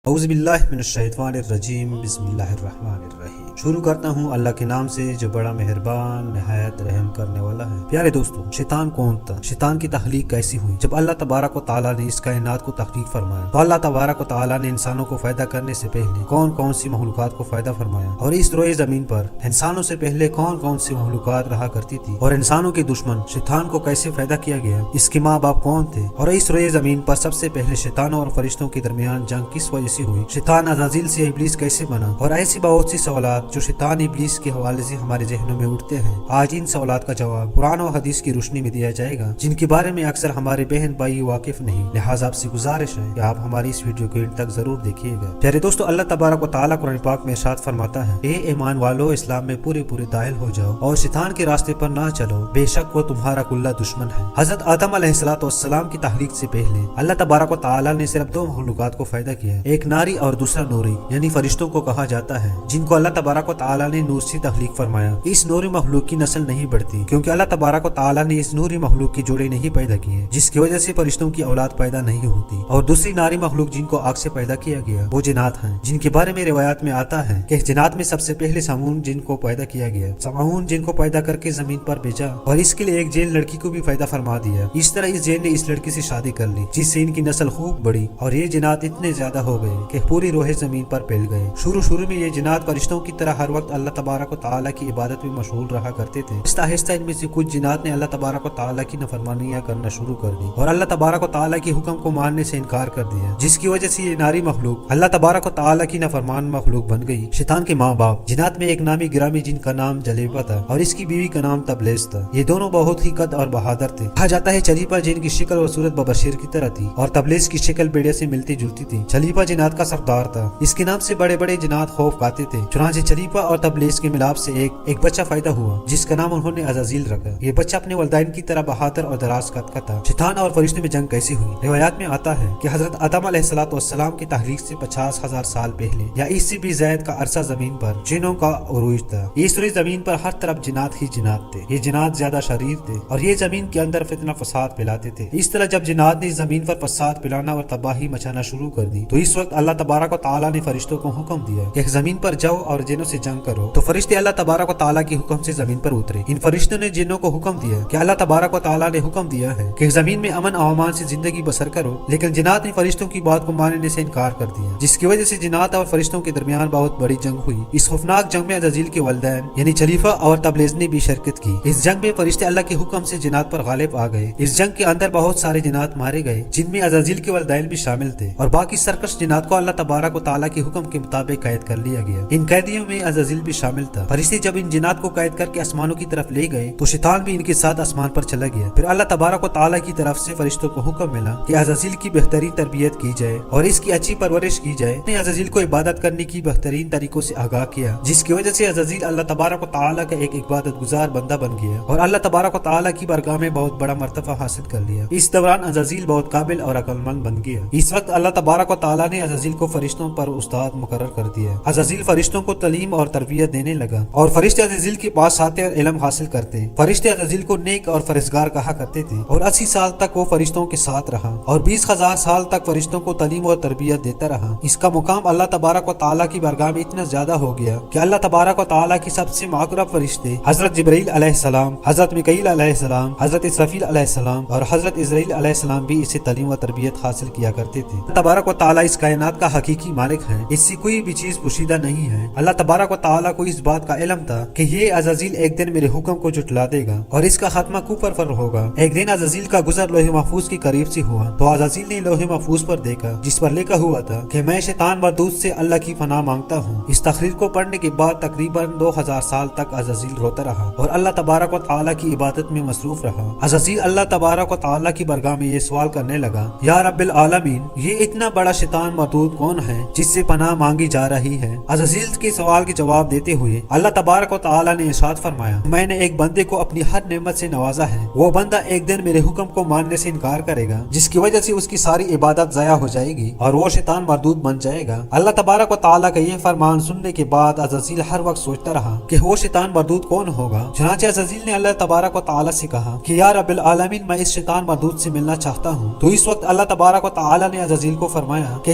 اعوذ باللہ من الشیطان الرجیم بسم اللہ الرحمن الرحیم۔ شروع کرتا ہوں اللہ کے نام سے جو بڑا مہربان نہایت رحم کرنے والا ہے۔ پیارے دوستو، شیطان کون تھا؟ شیطان کی تخلیق کیسی ہوئی؟ جب اللہ تبارک و تعالیٰ نے اس کائنات کو تخلیق فرمایا تو اللہ تبارک و تعالیٰ نے انسانوں کو فائدہ کرنے سے پہلے کون کون سی مخلوقات کو فائدہ فرمایا، اور اس روئے زمین پر انسانوں سے پہلے کون کون سی مخلوقات رہا کرتی تھی، اور انسانوں کے دشمن شیطان کو کیسے فائدہ کیا گیا، اس کے ماں باپ کون تھے، اور اس روئے زمین پر سب سے پہلے شیطانوں اور فرشتوں کے درمیان جنگ کس وجہ سے ہوئی، شیطان عزازیل سے ابلیس کیسے بنا، اور ایسی بہت سی سوالات جو شیطان ابلیس کے حوالے سے ہمارے ذہنوں میں اٹھتے ہیں۔ آج ان سوالات کا جواب قرآن و حدیث کی روشنی میں دیا جائے گا، جن کے بارے میں اکثر ہمارے بہن بھائی واقف نہیں، لہٰذا آپ سے گزارش ہے کہ آپ ہماری اس ویڈیو کو انڈ تک ضرور دیکھیے گا۔ پیارے دوستو، اللہ تبارک و تعالیٰ قرآن پاک میں ارشاد فرماتا ہے، اے ایمان والو، اسلام میں پورے داخل ہو جاؤ اور شیطان کے راستے پر نہ چلو، بے شک وہ تمہارا کلّا دشمن ہے۔ حضرت آدم علیہ السلام کی تخلیق سے پہلے اللہ تبارک و تعالیٰ نے صرف دو مخلوقات کو فائدہ کیا، ایک ناری اور دوسرا نوری، یعنی فرشتوں کو کہا جاتا ہے، جن کو اللہ تبارک و تعالیٰ نے نور سے تخلیق فرمایا۔ اس نوری مخلوق کی نسل نہیں بڑھتی کیونکہ اللہ تبارک و تعالیٰ نے اس نوری مخلوق کی جوڑے نہیں پیدا کیے، جس کی وجہ سے فرشتوں کی اولاد پیدا نہیں ہوتی، اور دوسری ناری مخلوق جن کو آگ سے پیدا کیا گیا وہ جنات ہیں، جن کے بارے میں روایات میں آتا ہے کہ جنات میں سب سے پہلے سمعون جن کو پیدا کیا گیا، سمعون جن کو پیدا کر کے زمین پر بھیجا اور اس کے لیے ایک جین لڑکی کو بھی پیدا فرما دیا۔ اس طرح اس جین نے اس لڑکی سے شادی کر لی، جس سے ان کی نسل خوب بڑی، اور یہ جنات اتنے زیادہ ہو گئے کہ پوری روح زمین پر پھیل گئے۔ شروع میں یہ جنات فرشتوں کی طرح ہر وقت اللہ تبارک و تعالیٰ کی عبادت میں مشغول رہا کرتے تھے۔ آہستہ ان میں سے کچھ جنات نے اللہ تبارک و تعالیٰ کی نافرمانیاں کرنا شروع کر دی اور اللہ تبارک و تعالیٰ کی حکم کو ماننے سے انکار کر دیا، جس کی وجہ سے یہ ناری مخلوق اللہ تبارک و تعالیٰ کی نافرمان مخلوق بن گئی۔ شیطان کے ماں باپ جنات میں ایک نامی گرامی جن کا نام جلیبہ تھا اور اس کی بیوی کا نام تبلیس تھا۔ یہ دونوں بہت ہی قد اور بہادر تھے۔ کہا جاتا ہے جلیبہ جن کی شکل اور صورت ببشیر کی طرح تھی اور تبلیس کی شکل بیڑے سے ملتی جلتی تھی۔ جلیبہ جنات کا سردار تھا، اس کے نام سے بڑے بڑے جنات خوف کھاتے تھے۔ چنانچہ جلیبہ اور تبلیس کے ملاپ سے ایک بچہ پیدا ہوا جس کا نام انہوں نے عزازیل رکھا۔ یہ بچہ اپنے والدین کی طرح بہادر اور دراز قد کا تھا۔ شیطان اور فرشتوں میں جنگ کیسی ہوئی؟ روایات میں آتا ہے کہ حضرت آدم علیہ السلام کی تخلیق سے 50,000 سال پہلے یا اس سے بھی زائد کا عرصہ زمین پر جنوں کا عروج تھا۔ اس روئے زمین پر ہر طرف جنات ہی جنات تھے۔ یہ جنات زیادہ شریر تھے اور یہ زمین کے اندر فتنہ فساد پھیلاتے تھے۔ اس طرح جب جنات نے زمین پر فساد پھیلانا اور تباہی مچانا شروع کر دی تو اس وقت اللہ تبارک و تعالیٰ نے فرشتوں کو حکم دیا کہ زمین پر جاؤ اور جنوں سے جنگ کرو۔ تو فرشتے اللہ تبارک و تعالیٰ کے حکم سے زمین پر اترے۔ ان فرشتوں نے جنوں کو حکم دیا کہ اللہ تبارک و تعالیٰ نے حکم دیا ہے کہ زمین میں امن و امان سے زندگی بسر کرو، لیکن جنات نے فرشتوں کی بات کو ماننے سے انکار کر دیا، جس کی وجہ سے جنات اور فرشتوں کے درمیان بہت بڑی جنگ ہوئی۔ اس خوفناک جنگ میں عزازیل کے والدین یعنی جلیفہ اور تبلیس نے بھی شرکت کی۔ اس جنگ میں فرشتے اللہ کے حکم سے جنات پر غالب آ گئے۔ اس جنگ کے اندر بہت سارے جنات مارے گئے، جن میں عزازیل کے والدین بھی شامل تھے، اور باقی سرکش جنات کو اللہ تبارک و تعالیٰ کے حکم کے مطابق قید کر لیا گیا۔ ان قیدیوں میں عزازیل بھی شامل تھا۔ فرشتے جب ان جنات کو قید کر کے آسمانوں کی طرف لے گئے تو شیطان بھی ان کے ساتھ آسمان پر چلا گیا۔ پھر اللہ تبارک و تعالیٰ کی طرف سے فرشتوں کو حکم ملا کہ عزازیل کی بہترین تربیت کی جائے اور اس کی اچھی پرورش کی جائے۔ نے عزازیل کو عبادت کرنے کی بہترین طریقوں سے آگاہ کیا، جس کی وجہ سے عزازیل اللہ تبارک و تعالیٰ کا ایک عبادت گزار بندہ بن گیا اور اللہ تبارک و تعالیٰ کی بارگاہ میں بہت بڑا مرتبہ حاصل کر لیا۔ اس دوران عزازیل بہت قابل اور عقل مند بن گیا۔ اس وقت اللہ تبارک و تعالیٰ نے عزازیل کو فرشتوں پر استاد مقرر کر دیا۔ عزازیل فرشتوں کو تعلیم اور تربیت دینے لگا اور فرشتے عزازیل کے پاس آتے اور علم حاصل کرتے۔ فرشتے عزازیل کو نیک اور فرزگار کہا کرتے تھے اور 80 سال تک وہ فرشتوں کے ساتھ رہا اور 20,000 سال تک فرشتوں کو تعلیم اور تربیت دیتا رہا۔ اس کا مقام اللہ تبارک و تعالیٰ کی بارگاہ میں اتنا زیادہ ہو گیا کہ اللہ تبارک و تعالیٰ کی سب سے مقرب فرشتے حضرت جبرائیل علیہ السلام، حضرت میکائیل علیہ السلام، حضرت اسرافیل علیہ السلام اور حضرت اسرائیل علیہ السلام بھی اسے تعلیم و تربیت حاصل کیا کرتے تھے۔ اللہ تبارک و تعالیٰ اس کائنات کا حقیقی مالک ہے، اس سے کوئی بھی چیز پوشیدہ نہیں ہے۔ اللہ تبارک و تعالیٰ کو اس بات کا علم تھا کہ یہ عزازیل ایک دن میرے حکم کو جھٹلا دے گا اور اس کا خاتمہ کفر پر ہوگا۔ ایک دن عزازیل کا گزر لوح محفوظ کے قریب سے ہوا تو عزازیل نے لوح محفوظ پر دیکھا جس پر لکھا ہوا تھا کہ میں شیطان مردود سے اللہ کی پناہ مانگتا ہوں۔ اس تقریر کو پڑھنے کے بعد تقریباً 2000 سال تک عزازیل روتا رہا اور اللہ تبارک و تعالیٰ کی عبادت میں مصروف رہا۔ عزازیل اللہ تبارک و تعالیٰ کی بارگاہ میں یہ سوال کرنے لگا، یا رب العالمین، یہ اتنا بڑا شیطان مردود کون ہے جس سے پناہ مانگی جا رہی ہے؟ عزازیل کے سوال کے جواب دیتے ہوئے اللہ تبارک و تعالیٰ نے ارشاد فرمایا، میں نے ایک بندے کو اپنی ہر نعمت سے نوازا ہے، وہ بندہ ایک دن میرے حکم کو ماننے سے انکار کرے گا جس کی وجہ سے اس کی ساری عبادت ضائع ہو جائے گی اور وہ شیطان مردود بن جائے گا۔ اللہ تبارک و تعالیٰ کا یہ فرمان سننے کے بعد عزازیل ہر وقت سوچتا رہا کہ وہ شیطان مردود کون ہوگا۔ چنانچہ عزازیل نے اللہ تبارک و تعالیٰ سے کہا کہ یا رب العالمین، میں اس شیطان مردود سے ملنا چاہتا ہوں۔ تو اس وقت اللہ تبارک و تعالیٰ نے عزازیل کو فرمایا کہ